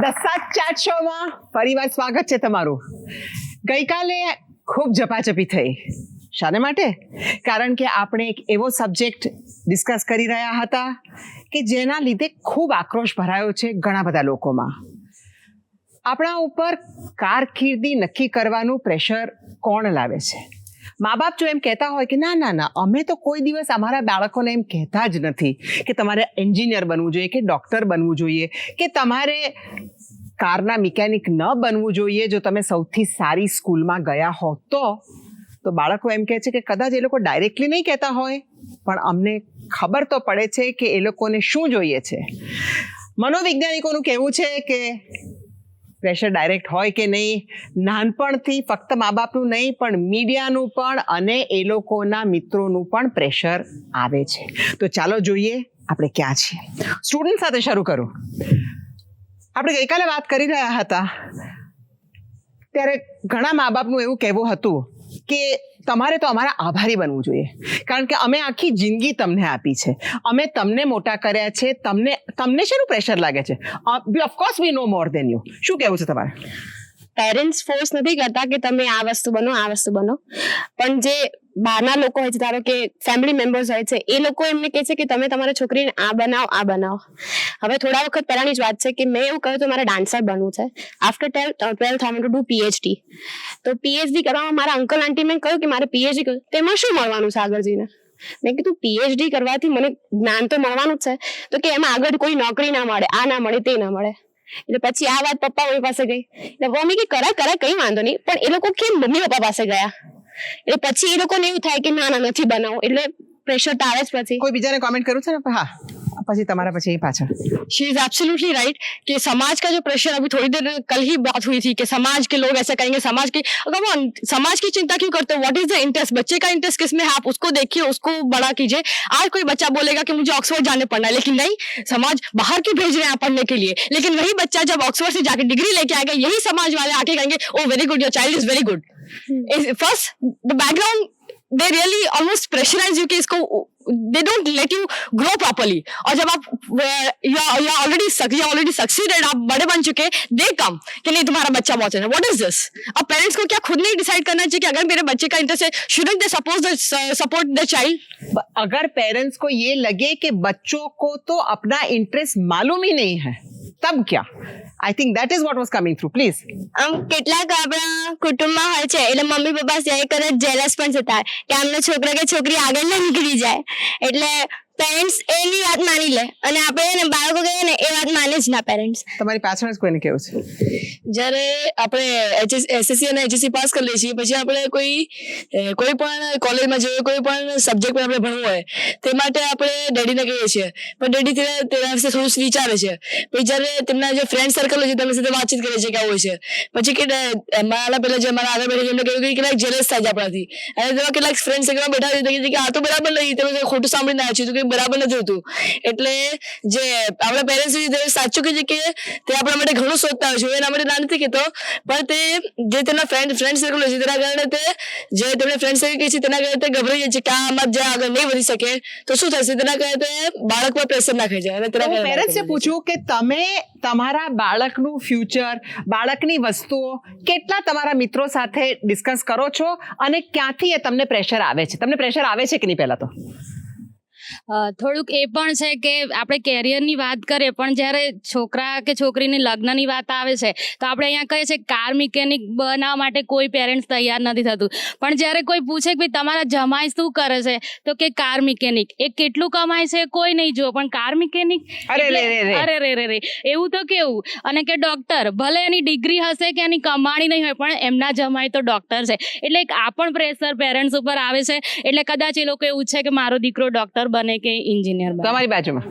દસાત ચાટ શોમાં ફરીવાર સ્વાગત છે તમારું. ગઈકાલે ખૂબ ઝપાઝપી થઈ. શાને માટે? કારણ કે આપણે એક એવો સબ્જેક્ટ ડિસ્કસ કરી રહ્યા હતા કે જેના લીધે ખૂબ આક્રોશ ભરાયો છે ઘણા બધા લોકોમાં. આપણા ઉપર કારકિર્દી નક્કી કરવાનું પ્રેશર કોણ લાવે છે? મા બાપ જો એમ કહેતા હોય કે ના ના ના, અમે તો કોઈ દિવસ અમારા બાળકોને એમ કહેતા જ નથી કે તમારે એન્જિનિયર બનવું જોઈએ કે ડૉક્ટર બનવું જોઈએ કે તમારે કારના મિકેનિક ન બનવું જોઈએ જો તમે સૌથી સારી સ્કૂલમાં ગયા હો તો બાળકો એમ કહે છે કે કદાચ એ લોકો ડાયરેક્ટલી નહીં કહેતા હોય પણ અમને ખબર તો પડે છે કે એ લોકોને શું જોઈએ છે. મનોવૈજ્ઞાનિકોનું કહેવું છે કે પ્રેશર ડાયરેક્ટ હોય કે નહીં, નાનપણથી ફક્ત મા બાપનું નહીં પણ મીડિયાનું પણ અને એ લોકોના મિત્રોનું પણ પ્રેશર આવે છે. તો ચાલો જોઈએ આપણે ક્યાં છીએ. સ્ટુડન્ટ સાથે શરૂ કરું. આપણે ગઈકાલે વાત કરી રહ્યા હતા ત્યારે ઘણા મા બાપનું એવું કહેવું હતું કે તમારે તો અમારા આભારી બનવું જોઈએ કારણ કે અમે આખી જિંદગી તમને આપી છે, અમે તમને મોટા કર્યા છે, તમને શેનું પ્રેશર લાગે છે? Of course we know more than you. શું કહેવું છે તમારે? પેરેન્ટ્સ ફોર્સ નથી કરતા કે તમે આ વસ્તુ બનો આ વસ્તુ બનો, પણ જે બહારના લોકો હોય છે, ધારો કે ફેમિલી મેમ્બર્સ હોય છે, એ લોકો એમને કહે છે કે તમે તમારા છોકરીને આ બનાવો આ બનાવો. હવે થોડા વખત પહેલાની જ વાત છે કે મેં એવું કહ્યું તો મારે ડાન્સર બનવું છે. After 12th I want to do PhD. તો પીએચડી કરવામાં મારા અંકલ આંટી મેં કહ્યું કે મારે પીએચડી કર્યું તેમાં શું મળવાનું છે આગળ જઈને? મેં કીધું પીએચડી કરવાથી મને જ્ઞાન તો મળવાનું જ છે, તો કે એમાં આગળ કોઈ નોકરી ના મળે, આ ના મળે, તે ના મળે. એટલે પછી આ વાત પપ્પા મમ્મી પાસે ગઈ. એટલે મમ્મી કે કરા કઈ વાંધો નહીં, પણ એ લોકો કેમ મમ્મી પપ્પા પાસે ગયા? એટલે પછી એ લોકોને એવું થાય કે ના ના નથી બનાવું, એટલે પ્રેશર તો આવે જ. પછી કોઈ બીજાને કોમેન્ટ કર્યું છે ને? હા, પછી તમારા પછી પાછળ. शी इज एब्सोल्युटली राइट कि समाज का जो प्रेशर, अभी थोड़ी देर कल ही बात हुई थी कि समाज के लोग ऐसा करेंगे, समाज की समाज की चिंता क्यों करते हो? What is the interest? बच्चे का इंटरेस्ट किसमें है, आप उसको देखिए, उसको बड़ा कीजिए. आज कोई बच्चा बोलेगा कि मुझे ऑक्सफोर्ड जाने पड़ना है, लेकिन नहीं, समाज बाहर क्यों भेज रहे हैं पढ़ने के लिए? लेकिन वही बच्चा जब ऑक्सफोर्ड से जाकर डिग्री लेके आएगा, यही समाज वाले आके कहेंगे oh very good, your child is very good. First the background, they really almost pressurize you कि इसको, they don't let you grow properly. और जब आप you already succeeded, आप बड़े बन चुके, they come कि नहीं तुम्हारा बच्चा बहुत अच्छा है. What is this? अब पेरेंट्स को क्या खुद नहीं डिसाइड करना चाहिए कि अगर मेरे बच्चे का इंटरेस्ट है, shouldn't they support the child? अगर पेरेंट्स को ये लगे कि बच्चों को तो अपना इंटरेस्ट मालूम ही नहीं है, तब क्या? I think that is what was coming through. Please. કેટલાક આપણા કુટુંબમાં હોય છે એટલે મમ્મી પપ્પા કદાચ જેલસ પણ થતા કે આમના છોકરા કે છોકરી આગળ ના નીકળી જાય, એટલે પેરેન્ટ્સ એની વાત માની લે અને આપણે બાળકો કહીએ ને એ વાત માને જ ના પેરેન્ટ્સ. તમારી પાછળ જ કોઈને કેવું છે? જ્યારે આપણે એસએસસી અને એચએસસી પાસ કરી લઈએ છીએ, પછી આપણે કોઈ પણ કોલેજમાં જઈએ, કોઈ પણ સબ્જેક્ટ પર આપણે ભણવું હોય, તે માટે આપણે ડેડીને કહીએ છીએ, પણ ડેડી તેના વિશે થોડું વિચારે છે. પછી જ્યારે તેમના જે ફ્રેન્ડ સર્કલ હોય છે તેમની સાથે વાતચીત કરે છે કે આવું હોય છે, પછી કે મારા પહેલા જે મારા આગળ બેઠા એમને કહ્યું કે કેટલાક જેલસ થાય છે આપણાથી, અને તેમાં કેટલાક ફ્રેન્ડ સર્કલમાં બેઠા કે આ તો બરાબર નથી, તમે ખોટું સાંભળીને આવ્યા છે, બરાબર નથી હોતું. એટલે જે આપણા પેરેન્ટ્સ સાચું કહે છે કે તે આપણા માટે ઘણું શોધતા હોય છે, એના માટે ના નથી કહેતો, પણ તે જે તેમના ફ્રેન્ડ સર્કલ હોય છે તેના કારણે તે જે તેમને ફ્રેન્ડ સર્કલ કહે છે તેના કારણે તે ગભરાઈ જાય છે કે આ મત જ્યાં આગળ નહીં વધી શકે તો શું થશે, તેના કારણે તે બાળક પર પ્રેશર નાખે છે. અને તેના પેરેન્ટ્સે પૂછ્યું કે તમે તમારા બાળકનું ફ્યુચર, બાળકની વસ્તુઓ કેટલા તમારા મિત્રો સાથે ડિસ્કસ કરો છો અને ક્યાંથી એ તમને પ્રેશર આવે છે? તમને પ્રેશર આવે છે કે નહીં? પહેલા તો થોડુંક એ પણ છે કે આપણે કેરિયરની વાત કરીએ, પણ જ્યારે છોકરા કે છોકરીની લગ્નની વાત આવે છે તો આપણે અહીંયા કહીએ છીએ કાર મિકેનિક બનાવવા માટે કોઈ પેરેન્ટ્સ તૈયાર નથી થતું. પણ જ્યારે કોઈ પૂછે કે ભાઈ તમારા જમાઈ શું કરે છે, તો કે કાર મિકેનિક. એ કેટલું કમાય છે કોઈ નહીં જો, પણ કાર મિકેનિક, અરે રે એવું તો કેવું. અને કે ડોક્ટર, ભલે એની ડિગ્રી હશે કે એની કમાણી નહીં હોય, પણ એમના જમાઈ તો ડોક્ટર છે. એટલે આ પણ પ્રેશર પેરેન્ટ્સ ઉપર આવે છે. એટલે કદાચ એ લોકો એવું છે કે મારો દીકરો ડોક્ટર બને કે इंजीनियर बने। તમારી બાજુમાં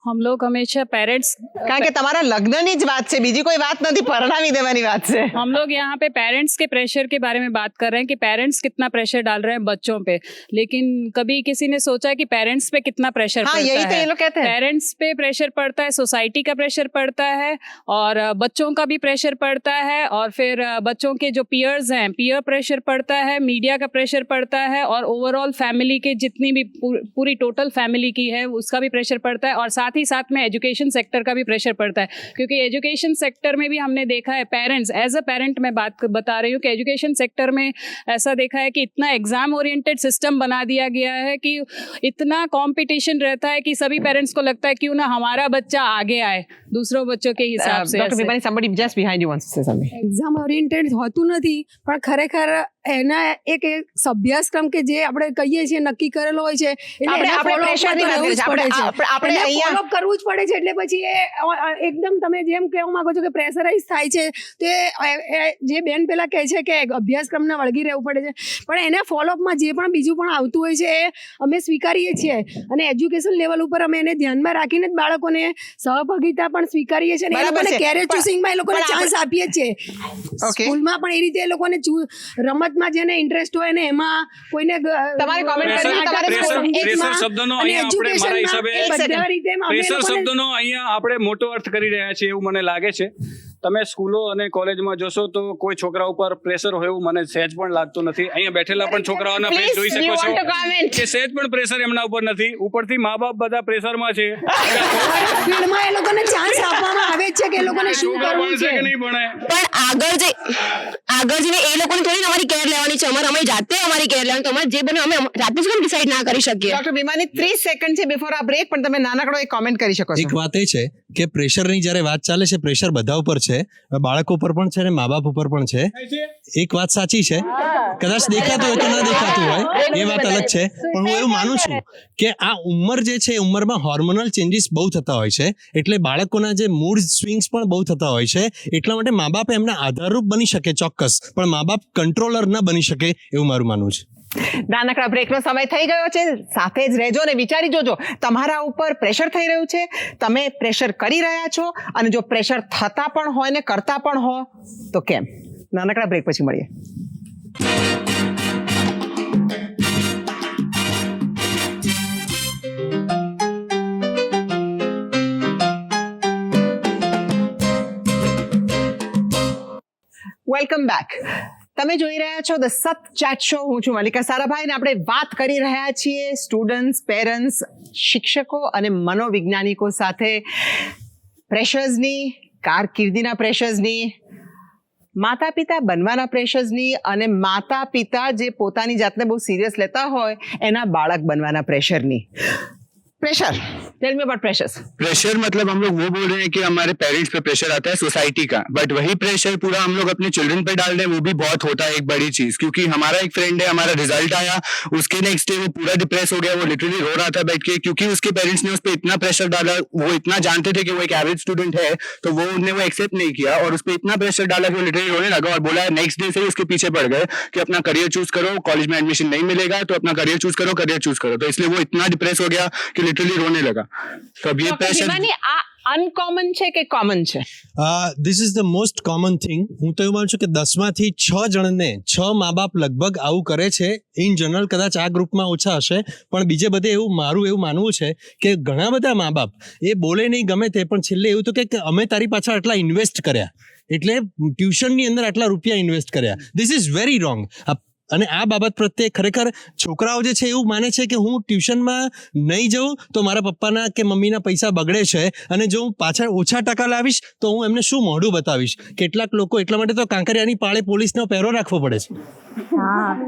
हम लोग हमेशा पेरेंट्स કારણ કે તમારા લગ્નની જ વાત છે, બીજી કોઈ વાત નથી, પરણાવી દેવાની વાત છે. हम लोग यहाँ पे पेरेंट्स के प्रेशर के बारे में बात कर रहे हैं कि पेरेंट्स कितना प्रेशर डाल रहे हैं बच्चों पे, लेकिन कभी किसी ने सोचा है कि पेरेंट्स पे कितना प्रेशर हाँ, यही पड़ता तो ये है। लोग कहते हैं. पेरेंट्स पे प्रेशर पड़ता है, सोसाइटी का प्रेशर पड़ता है और बच्चों का भी प्रेशर पड़ता है, और फिर बच्चों के जो पियर्स हैं पियर प्रेशर पड़ता है, मीडिया का प्रेशर पड़ता है, और ओवरऑल फैमिली के जितनी भी पूरी टोटल फैमिली की है उसका भी प्रेशर पड़ता है, और साथ ही साथ में एजुकेशन सेक्टर का भी प्रेशर पड़ता है, क्योंकि एजुकेशन सेक्टर में भी हमने देखा है, पेरेंट्स एज अ पेरेंट मैं बात बता रही हूँ कि एजुकेशन सेक्टर में ऐसा देखा है कि इतना एग्जाम ओरिएंटेड सिस्टम बना दिया गया है कि इतना कंपटीशन रहता है कि सभी पेरेंट्स को लगता है क्यों ना हमारा बच्चा आगे आए दूसरों बच्चों के हिसाब से। ડોક્ટર વિમાની, somebody just behind you wants to say something. Exam oriented હોતું નથી, પણ ખરેખર એના એક અભ્યાસક્રમ કે જે આપણે કહીએ છીએ નક્કી કરેલો હોય છે એટલે એને આપણે follow up pressure ની કરવું વાત કરીએ જ છીએ. પડે છે. આપણે એને અહીંયા- follow up કરવું જ પડે છે, એટલે પછી એ એકદમ તમે જેમ કહેવા માંગો છો કે પ્રેશરાઇઝ થાય છે, તે જે બેન પેલા કહે છે કે અભ્યાસક્રમને વળગી રહેવું પડે છે, પણ એને ફોલોઅપમાં જે પણ બીજું પણ આવતું હોય છે એ અમે સ્વીકારીએ છીએ, અને એજ્યુકેશન લેવલ ઉપર અમે એને ધ્યાનમાં રાખીને જ બાળકોને સહભાગિતા પણ સ્વીકારીએ છીએ, અને એ બરાબર લોકોને છે. કેરિયર પણ- ચૂઝિંગમાં એ લોકોને પણ ચાન્સ આપીએ જ છીએ. Okay. સ્કૂલમાં પણ એ રીતે એ લોકોને રમતમાં જેને ઇન્ટરેસ્ટ હોય ને એમાં કોઈને તમારે comment કરવી, તમારે પ્રેશર શબ્દનો અહીંયા આપણે મારા હિસાબે પ્રેશર શબ્દનો અહીંયા આપણે મોટો અર્થ કરી રહ્યા છીએ એવું મને લાગે છે. તમે સ્કૂલો અને કોલેજમાં જોશો તો કોઈ છોકરા ઉપર પ્રેશર હોય એવું મને સહેજ પણ લાગતું નથી. અહીંયા બેઠેલા પણ છોકરાઓના ફેસ Please, જોઈ we શકો want to છો comment. કે સહેજ પણ પ્રેશર એમના ઉપર નથી. ઉપરથી મા બાપ બધા પ્રેશરમાં છે. ફિલ્ડમાં એ લોકોને ચાન્સ આપવામાં આવે જ છે કે એ લોકોને શું છોકરા કરવું ભણશે છે. કે નહીં ભણે. પણ આગળ જઈને એ લોકોને થોડી અમારી કેર લેવાની છે, અમારી જાતે અમારી કેર લેવાની, તો અમારે જે બને અમે જાતે જ કેમ ડિસાઈડ ના કરી શકીએ? ડોક્ટર વિમાની 30 સેકન્ડ છે બિફોર આ બ્રેક, પણ તમે નાનકડો એક કોમેન્ટ કરી શકો એક છો. વાત એ છે કે પ્રેશરની જ્યારે વાત ચાલે છે, પ્રેશર બધા ઉપર છે, બાળકો ઉપર પણ છે અને મા બાપ ઉપર પણ છે. એક વાત સાચી છે, કદાચ દેખાતું હોય કે ના દેખાતું હોય એ વાત અલગ છે, પણ હું એવું માનું છું કે આ ઉંમર જે છે, ઉંમરમાં હોર્મોનલ ચેન્જીસ બહુ થતા હોય છે, એટલે બાળકોના જે મૂડ સ્વિંગ્સ પણ બહુ થતા હોય છે. એટલા માટે મા બાપ એમના આધારરૂપ બની શકે ચોક્કસ, પણ મા બાપ કંટ્રોલર ન બની શકે એવું મારું માનવું છે. નાનકડા બ્રેકનો સમય થઈ ગયો છે, સાથે જ રહેજો ને વિચારી જોજો, તમારા ઉપર પ્રેશર થઈ રહ્યું છે, તમે પ્રેશર કરી રહ્યા છો, અને જો પ્રેશર થતા પણ હોય ને કરતા પણ હો તો કેમ? નાનકડા બ્રેક પછી મળીએ. Welcome back. તમે જોઈ રહ્યા છો ધ સત ચેટ શો. હું છું મલ્લિકા સારાભાઈ, અને આપણે વાત કરી રહ્યા છીએ સ્ટુડન્ટ્સ, પેરેન્ટ્સ, શિક્ષકો અને મનોવૈજ્ઞાનિકો સાથે પ્રેશર્સની, કારકિર્દીના પ્રેશર્સની, માતા પિતા બનવાના પ્રેશર્સની, અને માતા પિતા જે પોતાની જાતને બહુ સિરિયસ લેતા હોય એના બાળક બનવાના પ્રેશરની. Pressure, tell me about pressures. Pressure मतलब हम लोग वो बोल रहे हैं कि हमारे पेरेंट्स पे प्रेशर आता है सोसाइटी का, बट वही प्रेशर पूरा हम लोग अपने चिल्ड्रन पे डाल रहे हैं, वो भी बहुत होता है एक बड़ी चीज. क्योंकि हमारा एक फ्रेंड है, हमारा रिजल्ट आया, उसके नेक्स्ट डे वो पूरा डिप्रेस हो गया, वो लिटरली रो रहा था बैठ के, क्योंकि उसके पेरेंट्स ने उस पर इतना प्रेशर डाला. वो इतना जानते थे कि वो एक एवरेज स्टूडेंट है, तो वो उन्होंने वो एक्सेप्ट नहीं किया और उस पर इतना प्रेशर डाला कि वो लिटरली रोने लगा और बोला नेक्स्ट डे से ही उसके पीछे पड़ गए कि अपना करियर चूज करो, कॉलेज में एडमिशन नहीं मिलेगा तो अपना करियर चूज करो, करियर चूज करो. तो इसलिए वो इतना डिप्रेस हो गया कि लिटरली रोने लगा. तो अब ये प्रेशर આ અનકોમન છે કે કોમન છે? This is the most common thing. હું તો એવું માનું છું કે 10માંથી 6 જણને 6 મા બાપ લગભગ આવું કરે છે. ઇન જનરલ કદાચ આ ગ્રુપમાં ઓછા હશે, પણ બીજે બધે મારું એવું માનવું છે કે ઘણા બધા મા બાપ એ બોલે નહીં ગમે તે, પણ છેલ્લે એવું તો કે અમે તારી પાછળ આટલા ઇન્વેસ્ટ કર્યા, એટલે ટ્યુશનની અંદર આટલા રૂપિયા ઇન્વેસ્ટ કર્યા. This is very wrong. અને આ બાબત પ્રત્યે ખરેખર છોકરાઓ જે છે એવું માને છે કે હું ટ્યુશનમાં નહીં જાઉં તો મારા પપ્પાના કે મમ્મીના પૈસા બગડે છે, અને જો હું પાછળ ઓછા ટકા લાવીશ તો હું એમને શું મોઢું બતાવીશ. કેટલાક લોકો એટલા માટે તો કાંકરિયાની પાળે પોલીસનો પહેરો રાખવો પડે છે.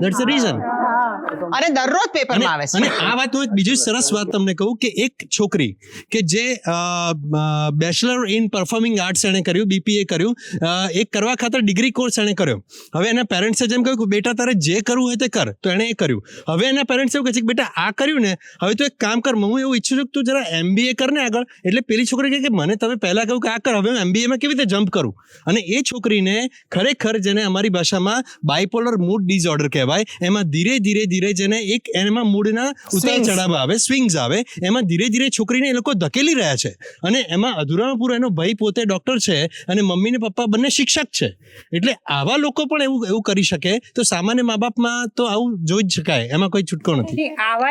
That's the reason. અને દરરોજ પેપરમાં આવે છે. અને આ વાત હું એક બીજી સરસ વાત તમને કહું કે એક છોકરી કે જે બેચલર ઇન પરફોર્મિંગ આર્ટ્સ એણે કર્યું, BPA કર્યું, એક કરવા ખાતર ડિગ્રી કોર્સ એણે કર્યો. હવે એના પેરેન્ટ્સે જેમ કહ્યું કે બેટા તારે જે કરવું હોય તે કર, તો એણે એ કર્યું. હવે એના પેરેન્ટ્સ એવું કહે છે કે બેટા આ કર્યું ને, હવે તું એક કામ કર, હું એવું ઈચ્છું છું કે તું જરા MBA કર ને આગળ. એટલે પેલી છોકરી કહે કે મને તમે પહેલા કહ્યું કે આ કર, હવે હું MBA માં કેવી રીતે જમ્પ કરું? અને એ છોકરીને ખરેખર જેને અમારી ભાષામાં બાયપોલર મૂડ ડિસઓર્ડર કહેવાય, એમાં ધીરે ધીરે ધીરે જેને એક એમાં મૂડના ઉતાર ચઢાવ આવે, સ્વિંગ્સ આવે, એમાં ધીરે ધીરે છોકરીને એ લોકો ધકેલી રહ્યા છે. અને એમાં અધૂરામાં પૂરો એનો ભાઈ પોતે ડોક્ટર છે અને મમ્મી ને પપ્પા બંને શિક્ષક છે. એટલે આવા લોકો પણ એવું કરી શકે તો સામાન્ય મા બાપમાં તો આવું જોઈ જ શકાય, એમાં કોઈ छुटको नहीं. आवा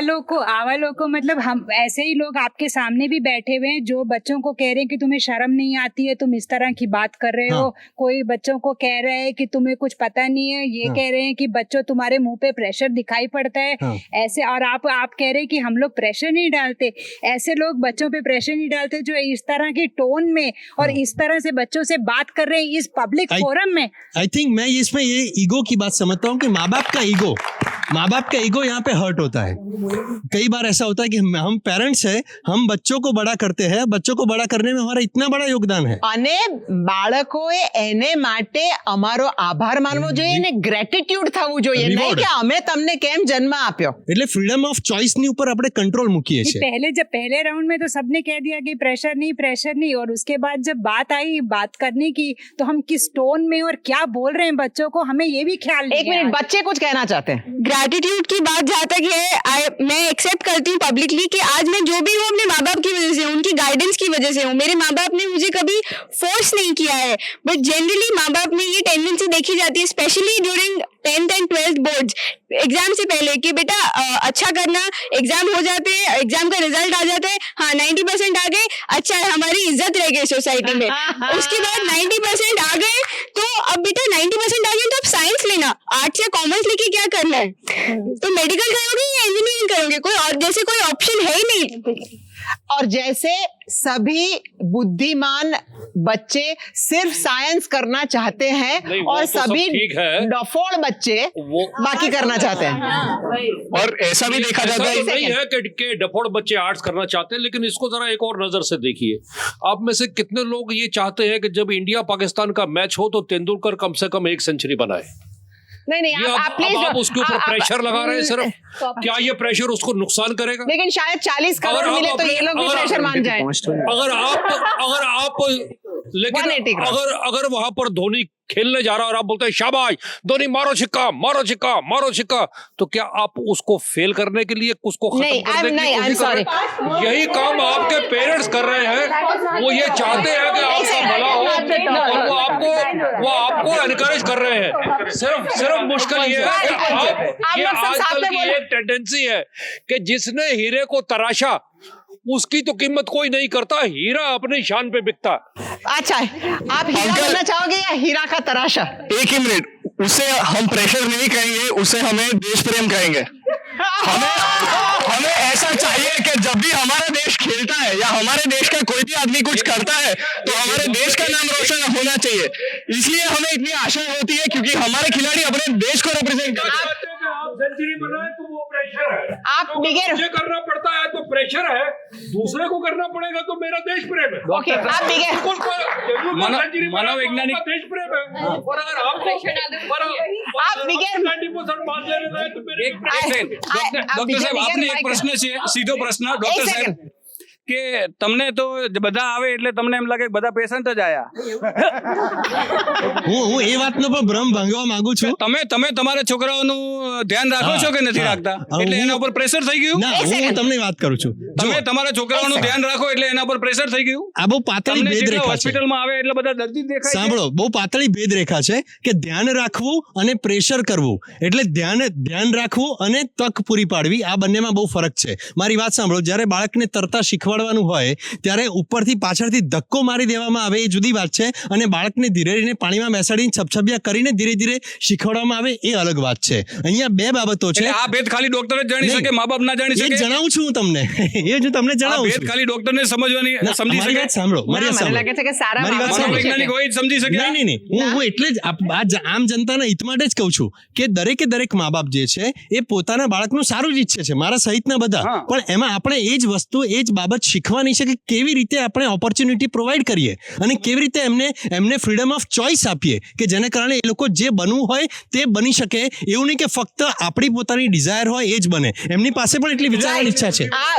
लोग मतलब हम ऐसे ही लोग आपके सामने भी बैठे हुए हैं जो बच्चों को कह रहे हैं कि तुम्हें शर्म नहीं आती है, तुम इस तरह की बात कर रहे हो. कोई बच्चों को कह रहा है कि तुम्हें कुछ पता नहीं है, ये कह रहे हैं कि बच्चों तुम्हारे मुंह पे प्रेशर दिखाई पड़ता है ऐसे. और आप कह रहे हैं कि हम लोग प्रेशर नहीं डालते. ऐसे लोग बच्चों पे प्रेशर नहीं डालते जो इस तरह की टोन में और इस तरह से बच्चों से बात कर रहे हैं इस पब्लिक फोरम में. आई थिंक मैं इसमें ये ईगो की बात समझता हूँ कि माँ बाप का ईगो यहाँ पे हर्ट होता है. कई बार ऐसा होता है कि हम पेरेंट्स हैं, हम बच्चों को बड़ा करते हैं, बच्चों को बड़ा करने में हमारा इतना बड़ा योगदान है. અને બાળકોએ એને માટે અમારો આભાર માનવો જોઈએ ને ગ્રેટિટ્યુડ થવું જોઈએ, નહીં કે અમે તમને કેમ જન્મ આપ્યો. એટલે ફ્રીડમ ઓફ ચોઇસ ની ઉપર આપણે કંટ્રોલ મૂકીએ છીએ. पहले राउंड में तो सबने कह दिया कि प्रेशर नहीं, और उसके बाद जब बात आई बात करने की तो हम किस टोन में और क्या बोल रहे हैं बच्चों को, हमें ये भी ख्याल नहीं. एक मिनट, बच्चे कुछ कहना चाहते हैं. ग्रैटिट्यूड की बात जहाँ तक है, मैं एक्सेप्ट करती हूँ पब्लिकली कि आज मैं जो भी हूँ अपने माँ बाप की वजह से, उनकी गाइडेंस की वजह से हूँ. मेरे माँ बाप ने मुझे कभी फोर्स नहीं किया है, बट जनरली माँ बाप में ये टेंडेंसी देखी जाती है, specially during 10th and 12th boards exam से पहले कि बेटा अच्छा करना, एग्जाम हो जाते हैं, एग्जाम का रिजल्ट आ जाता है, हाँ 90% आ गए, अच्छा है, हमारी इज्जत रह गई सोसाइटी में. उसके बाद 90% आ गए तो अब बेटा 90% आ गए तो अब साइंस लेना, आर्ट्स या कॉमर्स लेके क्या करना है, तो मेडिकल करोगे या इंजीनियरिंग करोगे, कोई और जैसे कोई ऑप्शन है ही नहीं. और जैसे सभी बुद्धिमान बच्चे सिर्फ साइंस करना चाहते हैं और सभी डफोड़ बच्चे बाकी करना चाहते हैं. और ऐसा भी देखा जाता है नहीं है कि डफोड़ बच्चे आर्ट्स करना चाहते हैं, लेकिन इसको जरा एक और नजर से देखिए. आप में से कितने लोग ये चाहते हैं कि जब इंडिया पाकिस्तान का मैच हो तो तेंदुलकर कम से कम 1 सेंचुरी बनाए? नहीं आप उसके ऊपर प्रेशर लगा रहे हैं सिर्फ. क्या ये प्रेशर उसको नुकसान करेगा? लेकिन शायद 40 करोड़ मिले तो ये लोग भी प्रेशर मान जाए. लेकिन अगर वहां पर धोनी खेलने जा रहा है और आप बोलते हैं शाबाश धोनी, मारो छिक्का, तो क्या आप उसको फेल करने के लिए उसको खत्म करने की कोशिश कर रहे हैं? यही काम आपके पेरेंट्स कर रहे हैं. वो ये चाहते हैं कि आपका भला हो और वो आपको एनकरेज कर रहे हैं. सिर्फ मुश्किल ये है कि ये आजकल की एक टेंडेंसी है कि जिसने हीरे को तराशा उसकी तो कीमत कोई नहीं करता, हीरा अपनी शान पे बिकता. अच्छा, आप हीरा बनना चाहोगे या हीरा का तराशा? एक ही मिनट, उसे हम प्रेशर नहीं कहेंगे, उसे हमें देश प्रेम कहेंगे. हमें ऐसा चाहिए कि जब भी हमारा देश खेलता है या हमारे देश का कोई भी आदमी कुछ करता है तो हमारे देश का नाम रोशन होना चाहिए. इसलिए हमें इतनी आशा होती है क्योंकि हमारे खिलाड़ी अपने देश को रिप्रेजेंट करते हैं. सेंचुरी बनाए तो वो प्रेशर है, आप मुझे करना पड़ता है तो प्रेशर है, दूसरे को करना पड़ेगा तो मेरा देश प्रेम है. ओके, आप मनोवैज्ञानिक देश प्रेम है. और अगर आप 90% बात ले रहे हैं तो मेरे ડોક્ટર સાહેબ આપને એક પ્રશ્ન છે, સીધો પ્રશ્ન ડોક્ટર સાહેબ, કે તમને તો બધા આવે એટલે તમને એમ લાગે કે બધા પેશન્ટ જ આયા. હું એ વાતનો પણ ભ્રમ ભાંગવા માંગુ છું. તમે તમારા છોકરાઓનું ધ્યાન રાખો છો કે નથી રાખતા? એટલે એના ઉપર પ્રેશર થઈ ગયું? ના, હું તમને વાત કરું છું. તમે તમારા છોકરાઓનું ધ્યાન રાખો એટલે એના પર પ્રેશર થઈ ગયું? આ બહુ પાતળી ભેદ રેખા છે. હોસ્પિટલમાં આવે એટલે બધા દર્દી દેખાય છે. સાંભળો, બહુ પાતળી ભેદ રેખા છે કે ધ્યાન રાખવું અને પ્રેશર કરવું. એટલે ધ્યાન રાખવું અને તક પૂરી પાડવી, આ બંનેમાં બહુ ફરક છે. મારી વાત સાંભળો, જ્યારે બાળકને તરતા શીખવાડવાનું હોય ત્યારે ઉપરથી પાછળથી ધક્કો મારી દેવામાં આવે એ જુદી વાત છે, અને બાળકને ધીરે ધીરે પાણીમાં બેસાડીને છપછપિયા કરીને ધીરે ધીરે શીખવાડવામાં આવે એ અલગ વાત છે. અહીંયા બે બાબતો છે. આ ભેદ ખાલી ડોક્ટર જ જાણી શકે, મા બાપ ના જાણી શકે? એ જણાવું છું હું તમને, એ જ તમને જણાવું છું. ખાલી ડોક્ટરને સમજી શકે. મારી વાત સાંભળો, મને લાગે છે કે સારા વૈજ્ઞાનિક હોય જ સમજી શકે. નહીં, હું એટલે જ આમ જનતાના હિત માટે જ કહું છું કે દરેક મા બાપ જે છે એ પોતાના બાળકનું સારું જ ઈચ્છે છે, મારા સહિતના બધા. પણ એમાં આપણે એ જ વસ્તુ, એ જ બાબત જ શીખવાની છે કે કેવી રીતે આપણે ઓપોર્ચ્યુનિટી પ્રોવાઈડ કરીએ અને કેવી રીતે એમને ફ્રીડમ ઓફ ચોઇસ આપીએ કે જેને કારણે એ લોકો જે બનવું હોય તે બની શકે. એવું નહીં કે ફક્ત આપણી પોતાની ડિઝાયર હોય એ જ બને, એમની પાસે પણ એટલી વિચારવાની ઈચ્છા છે. આ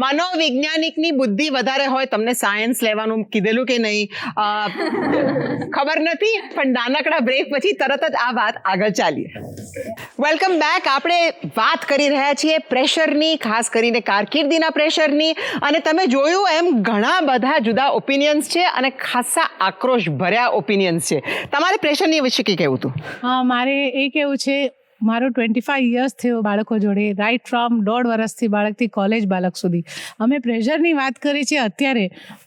મનોવૈજ્ઞાનિકની બુદ્ધિ વધારે હોય. તમને સાયન્સ લેવાનું કીધેલું કે નહીં ખબર નથી, પણ નાનકડા બ્રેક પછી તરત જ આ વાત આગળ ચાલીએ. Welcome back. આપણે વાત કરી રહ્યા છીએ પ્રેશરની, ખાસ કરીને કારકિર્દીના પ્રેશરની. અને તમે જોયું એમ ઘણા બધા જુદા ઓપિનિયન્સ છે અને ખાસા આક્રોશ ભર્યા ઓપિનિયન્સ છે. તમારે પ્રેશરની વિશે કંઈ કહેવું હતું? હા, મારે એ કહેવું છે, મારો 25 યર્સ થયો બાળકો જોડે, રાઈટ ફ્રોમ 1.5 વર્ષથી બાળકથી કોલેજ બાળક સુધી. અમે પ્રેશરની વાત કરી છે અત્યારે,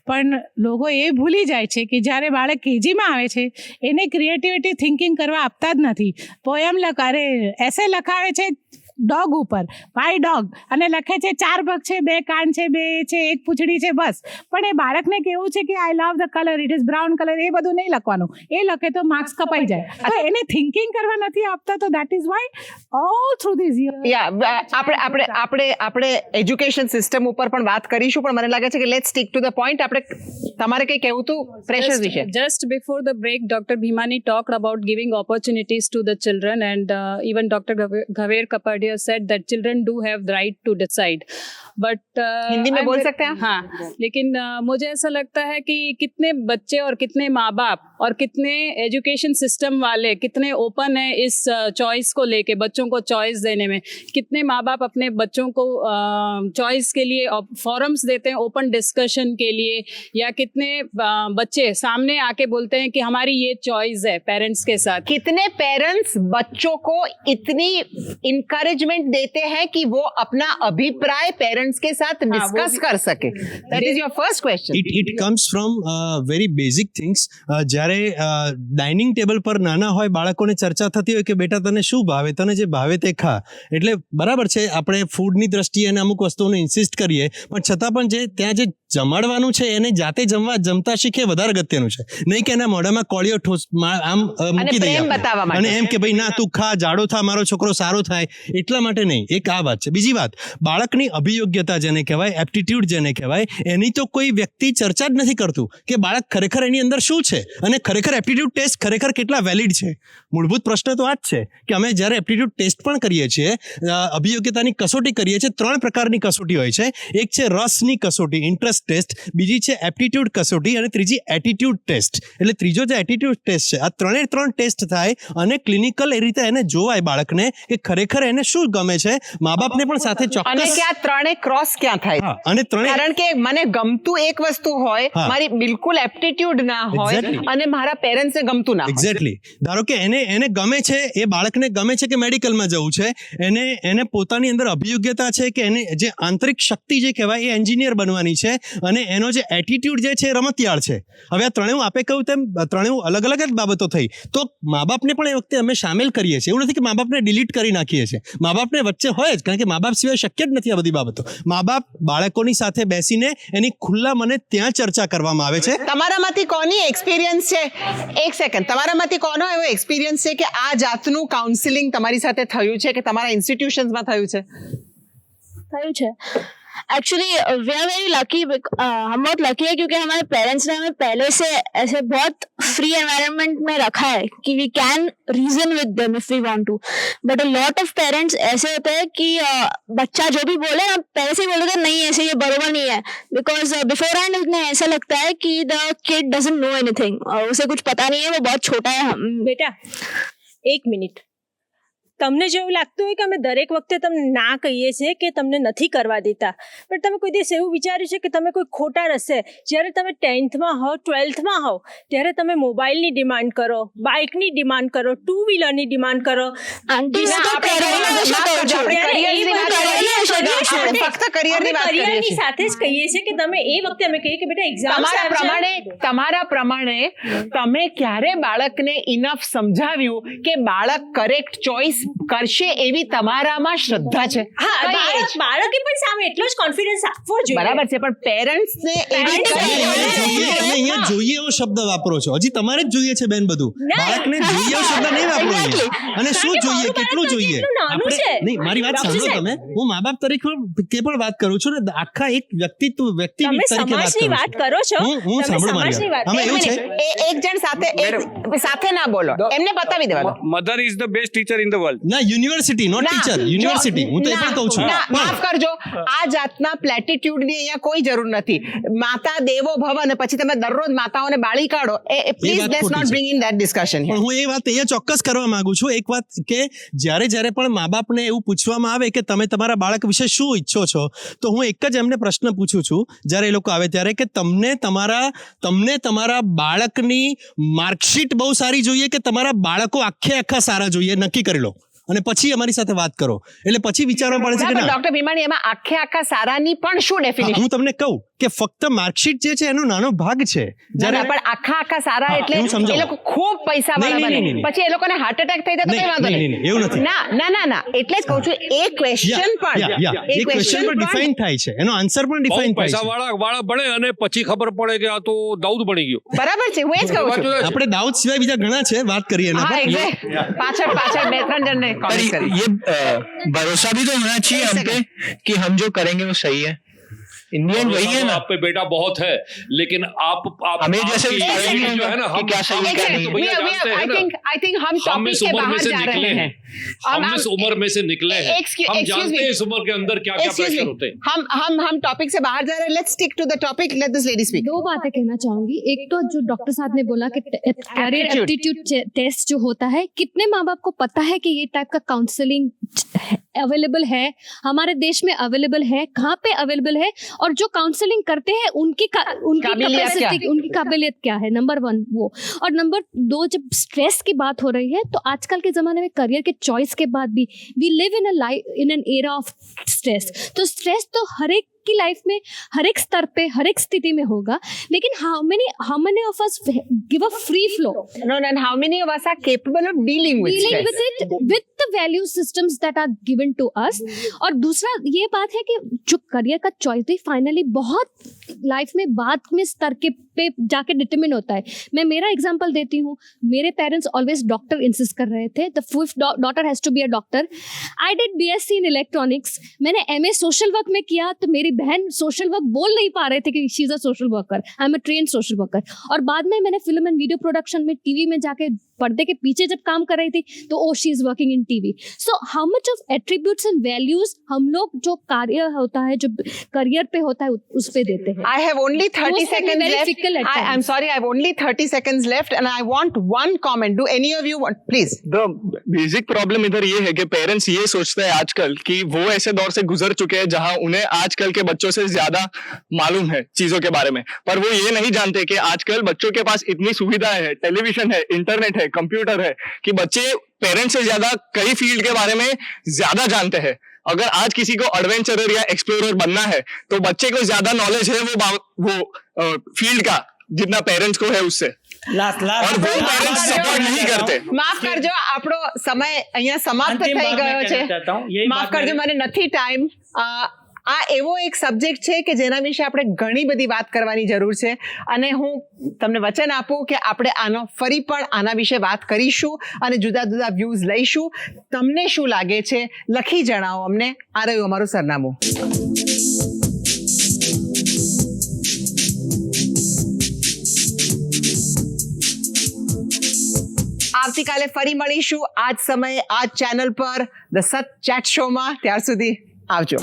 પણ લોકો એ ભૂલી જાય છે કે જ્યારે બાળક કેજીમાં આવે છે એને ક્રિએટિવિટી થિંકિંગ કરવા આપતા જ નથી. પોયમ એસે લખાવે છે ડોગ ઉપર, માય ડોગ, અને લખે છે 4 પગ છે, 2 કાન છે, 2 છે, 1 પૂંછડી છે, બસ. પણ એ બાળકને કેવું છે કે I love the colour, it is brown colour, એ બધું નહીં લખવાનું. એ લખે તો માર્ક્સ કપાઈ જાય. તો એને થિંકિંગ કરવા નથી આપતા. તો that is why all through this year આપણે એજ્યુકેશન સિસ્ટમ ઉપર પણ વાત કરીશું, પણ મને લાગે છે કે let's stick to the point. તમારે કંઈ કહેવું હતું પ્રેશર વિશે? Just before the break, Dr. Bhimani talked about giving opportunities to the children, and even Dr. Ghaver Kapadia said that children do have the right to decide. But Hindi में बोल सकते हैं? हाँ, लेकिन मुझे ऐसा लगता है कि कितने बच्चे और कितने माँ बाप और कितने एजुकेशन सिस्टम वाले कितने ओपन है इस चॉइस को लेके, बच्चों को चॉइस देने में. कितने माँ बाप अपने बच्चों को चॉइस के लिए फॉरम्स देते हैं, ओपन डिस्कशन के लिए, या कितने बच्चे सामने आके बोलते हैं कि हमारी ये चॉइस है पेरेंट्स के साथ. कितने पेरेंट्स बच्चों को इतनी इंकरेजमेंट देते हैं कि वो अपना अभिप्राय पेरेंट्स के साथ डिस्कस कर सके? That is your first question. It comes from very basic things. જ્યારે ડાઇનિંગ ટેબલ પર નાના હોય બાળકોને ચર્ચા થતી હોય કે બેટા તને શું ભાવે, તને જે ભાવે તે ખા. એટલે બરાબર છે, આપણે ફૂડની દ્રષ્ટિએ અને અમુક વસ્તુઓને ઇન્સિસ્ટ કરીએ, પણ છતાં પણ ત્યાં જે જમાડવાનું છે એને જાતે જમતા શીખે વધારે અગત્યનું છે. નહીં કે એના મોઢામાં કોળીઓ આમ મૂકી દઈએ અને એમ કે ભાઈ ના તું ખા, જાડો થા, મારો છોકરો સારો થાય, એટલા માટે નહીં. એક આ વાત છે. બીજી વાત, બાળકની અભિયોગ્યતા જેને કહેવાય, એપ્ટિટ્યુડ જેને કહેવાય, એની તો કોઈ વ્યક્તિ ચર્ચા જ નથી કરતું કે બાળક ખરેખર એની અંદર શું છે અને ખરેખર એપ્ટિટ્યુડ ટેસ્ટ ખરેખર કેટલા વેલિડ છે. મૂળભૂત પ્રશ્ન તો આ જ છે કે અમે જ્યારે એપ્ટિટ્યુડ ટેસ્ટ પણ કરીએ છીએ, અભિયોગ્યતાની કસોટી કરીએ છીએ, 3 પ્રકારની કસોટી હોય છે. એક છે રસની કસોટી, ઇન્ટરેસ્ટ ટેસ્ટ, બીજી છે એપ્ટિટ્યુડ કસોટી, અને ત્રીજી એટીટ્યુડ ટેસ્ટ. એટલે ત્રીજો જે એટીટ્યુડ ટેસ્ટ છે, આ 3 ટેસ્ટ થાય અને ક્લિનિકલ એ રીતે એને જોવાય બાળકને કે ખરેખર એને શું ગમે છે. મા બાપને પણ સાથે ચોક્કસ, અને કે આ 3 ક્રોસ ક્યાં થાય? અને 3, કારણ કે મને ગમતું એક વસ્તુ હોય, મારી બિલકુલ એપ્ટિટ્યુડ ના હોય, અને મારા પેરેન્ટ્સને ગમતું ના હોય. એક્ઝેક્ટલી. ધારો કે એને ગમે છે, એ બાળકને ગમે છે કે મેડિકલમાં જવું છે, એને પોતાની અંદર અભિયોગ્યતા છે કે એને જે આંતરિક શક્તિ જે કહેવાય એ એન્જિનિયર બનવાની છે, અને એનો જે એટીટ્યુડ જે છે એ રમતિયાળ છે. હવે આ 3 આપે કહ્યું તેમ 3 અલગ અલગ જ બાબતો થઈ. તો મા બાપને પણ એ વખતે અમે સામેલ કરીએ છીએ. એવું નથી કે મા બાપને ડિલીટ કરી નાખીએ છીએ. મા બાપને વચ્ચે હોય જ, કારણ કે મા બાપ સિવાય શક્ય જ નથી આ બધી બાબતો. મા બાપ બાળકોની સાથે બેસીને એની ખુલ્લા મને ત્યાં ચર્ચા કરવામાં આવે છે. તમારામાંથી કોની એક્સપિરિયન્સ છે? એક સેકન્ડ. તમારામાંથી કોનો એવો એક્સપિરિયન્સ છે કે આ જાતનું કાઉન્સિલિંગ તમારી સાથે થયું છે કે તમારા ઇન્સ્ટિટ્યુશન્સમાં થયું છે? Actually we are very lucky. हम बहुत लकी है क्योंकि हमारे पेरेंट्स ने हमें पहले से ऐसे बहुत फ्री एनवायरनमेंट में रखा है कि we can reason with them if we want to. But a lot of parents ऐसे होते हैं कि बच्चा जो भी बोले हम पहले से बोल देते नहीं ऐसे ये बरोबर नहीं है, बिकॉज बिफोर हैंड उन्हें ऐसा लगता है कि the kid doesn't know anything, उसे कुछ पता नहीं है, वो बहुत छोटा है. बेटा 1 મિનિટ. તમને જેવું લાગતું હોય કે અમે દરેક વખતે તમને ના કહીએ છીએ કે તમને નથી કરવા દેતા, પણ તમે કોઈ દિવસ એવું વિચાર્યું છે કે તમે કોઈ ખોટા રસ્તે, જ્યારે તમે 10થમાં હો 12થમાં હો ત્યારે તમે મોબાઈલની ડિમાન્ડ કરો, બાઇકની ડિમાન્ડ કરો, 2 વ્હીલરની ડિમાન્ડ કરો. કરિયરની સાથે જ કહીએ છીએ કે તમે એ વખતે અમે કહીએ કે બેટા એક્ઝામ તમારા પ્રમાણે તમે ક્યારે બાળકને ઇનફ સમજાવ્યું કે બાળક કરેક્ટ ચોઇસ કરશે એવી તમારામાં શ્રદ્ધા છે? બાળકે પણ સામે એટલો જ કોન્ફિડન્સ આપવો જોઈએ. બરાબર છે, પણ પેરેન્ટ્સ ને એવી તમે અહીંયા જોઈએ એવો શબ્દ વાપરો છો. હજી તમારે જ જોઈએ છે બેન બધું. બાળકને જોઈએ એવો શબ્દ નહીં વાપરો અહીંયા. અને શું જોઈએ, કેટલું જોઈએ? નહીં, મારી વાત સાંભળો તમે. હું મા બાપ તરીકે પણ વાત કરું છું ને, આખા એક વ્યક્તિ તરીકે વાત કરો છો. હું સાંભળો મારી વાત. અમે એવું છે એક જણ સાથે ના બોલો, એમને બતાવી દેવા દો. Mother is the best teacher in the world. ના, યુનિવર્સિટી નોટ ટીચર. યુનિવર્સિટી હું તો એ પણ કહું છું. માફ કરજો, આ જાતના પ્લેટિટ્યુડ ની અહીંયા કોઈ જરૂર નથી. માતા દેવો ભવ અને પછી તમે દરરોજ માતાઓને બાળી કાઢો. Please let's not bring in that discussion. પણ હું એ વાત અહીંયા ચોક્કસ કરવા માંગુ છું. એક વાત કે જ્યારે પણ મા બાપને એવું પૂછવામાં આવે કે તમે તમારા બાળક વિશે શું ઈચ્છો છો, તો હું એક જ એમને પ્રશ્ન પૂછું છું જ્યારે એ લોકો આવે ત્યારે કે તમને તમારા બાળકની માર્કશીટ બહુ સારી જોઈએ કે તમારા બાળકો આખા સારા જોઈએ, નક્કી કરી લો અને પછી અમારી સાથે વાત કરો. એટલે પછી વિચારવા પડે છે કે ડોક્ટર ભીમાણી, એમાં આખા સારાની પણ શું ડેફિનેશન? હું તમને કહું કે ફક્ત માર્કશીટ જે છે એનો નાનો ભાગ છે. જ્યારે પણ આખા સારા એટલે એ લોકો ખૂબ પૈસા વાળા બને, પછી એ લોકોને હાર્ટ એટેક થઈ જાય તો કઈ વાંધો નહીં. એવું નથી. ના, એટલે જ કહું છું એ ક્વેશ્ચન પણ ડિફાઇન થાય છે, એનો આન્સર પણ ડિફાઇન થાય છે. પૈસા વાળા બને અને પછી ખબર પડે કે આ તો દાઉદ બની ગયો. બરાબર છે, હું એ જ કહું છું. આપણે દાઉદ સિવાય બીજા ઘણા છે, વાત કરીએ એના પર. પાછળ 2-3 જણને ये भरोसा भी तो होना चाहिए हम पे कि हम जो करेंगे वो सही है. इंडियन वही है ना. आप पे बेटा बहुत है, लेकिन आप हमें जैसे जो है ना, हम क्या सही है क्या नहीं. आई थिंक हम टॉपिक के बाहर जा रहे हैं. हम इस उम्र में से निकले हैं. हम जानते हैं इस उम्र के अंदर क्या क्या प्रेशर होते हैं. हम टॉपिक से बाहर जा रहे हैं. Let's stick to the topic. Let this lady speak. 2 बातें कहना चाहूंगी. एक तो जो डॉक्टर साहब ने बोला कि कैरियर एप्टीट्यूड टेस्ट जो होता है, कितने माँ बाप को पता है कि ये टाइप का काउंसलिंग अवेलेबल है, हमारे देश में अवेलेबल है, कहाँ पे अवेलेबल है, और जो काउंसलिंग करते हैं उनकी कैपेसिटी, उनकी काबिलियत क्या है, नंबर 1 वो. और नंबर 2, जब स्ट्रेस की बात हो रही है तो आजकल के जमाने में करियर के चॉइस के बाद भी we live in an era of stress. तो स्ट्रेस तो हर एक की लाइफ में हर एक स्तर पे हर एक स्थिति में होगा, लेकिन how many of us give a free flow? No, and how many of us are capable of dealing with it with the value systems that are given to us? और दूसरा ये बात है कि जो करियर का चॉइस भी finally बहुत लाइफ में बाद में स्तर के पे जाके डिटरमिन होता है. मैं मेरा एग्जांपल देती हूँ. मेरे पेरेंट्स ऑलवेज डॉक्टर इंसिस्ट कर रहे थे. The 5th daughter has to be a doctor. I did BSc in electronics. मैंने MA सोशल वर्क में किया तो मेरी बहन सोशल वर्क बोल नहीं पा रहे थे कि she is a social worker. I am a trained social worker. और बाद में मैंने फिल्म एंड वीडियो प्रोडक्शन में टीवी में जाके पर्दे के पीछे जब काम कर रही थी तो oh she is working in TV. So how much of attributes and values हम लोग जो कार्य होता है, जो करियर पे होता है, उस पे देते हैं. I have only 30 seconds left. I'm sorry, I have only 30 seconds left and I want one comment. Do any of you want, please? The basic problem इधर ये है कि पेरेंट्स ये सोचते हैं आजकल कि वो ऐसे दौर से गुजर चुके हैं जहां उन्हें आजकल के बच्चों से ज्यादा मालूम है चीजों के बारे में, पर वो ये नहीं जानते कि आजकल बच्चों के पास इतनी सुविधाएं है, टेलीविजन है, इंटरनेट है, कंप्यूटर है, कि बच्चे पेरेंट्स से ज्यादा कई फील्ड के बारे में ज्यादा जानते हैं. अगर आज किसी को एडवेंचरर या एक्सप्लोरर बनना है तो बच्चे को ज्यादा नॉलेज है वो फील्ड का जितना पेरेंट्स को है उससे. और वो पेरेंट्स सपोर्ट नहीं करते. માફ કરજો, આપણો સમય અહીંયા સમાપ્ત થઈ ગયો છે. માફ કરજો, મને નથી ટાઈમ. આ એવો એક સબ્જેક્ટ છે કે જેના વિશે આપણે ઘણી બધી વાત કરવાની જરૂર છે અને હું તમને વચન આપું કે આપણે ફરી પણ આના વિશે વાત કરીશું અને જુદા જુદા વ્યૂઝ લઈશું. તમને શું લાગે છે લખી જણાવો અમને. આ રહ્યું અમારું સરનામું. આવતીકાલે ફરી મળીશું આ જ સમયે આ જ ચેનલ પર ધ સચ ચેટ શોમાં. ત્યાર સુધી આવજો.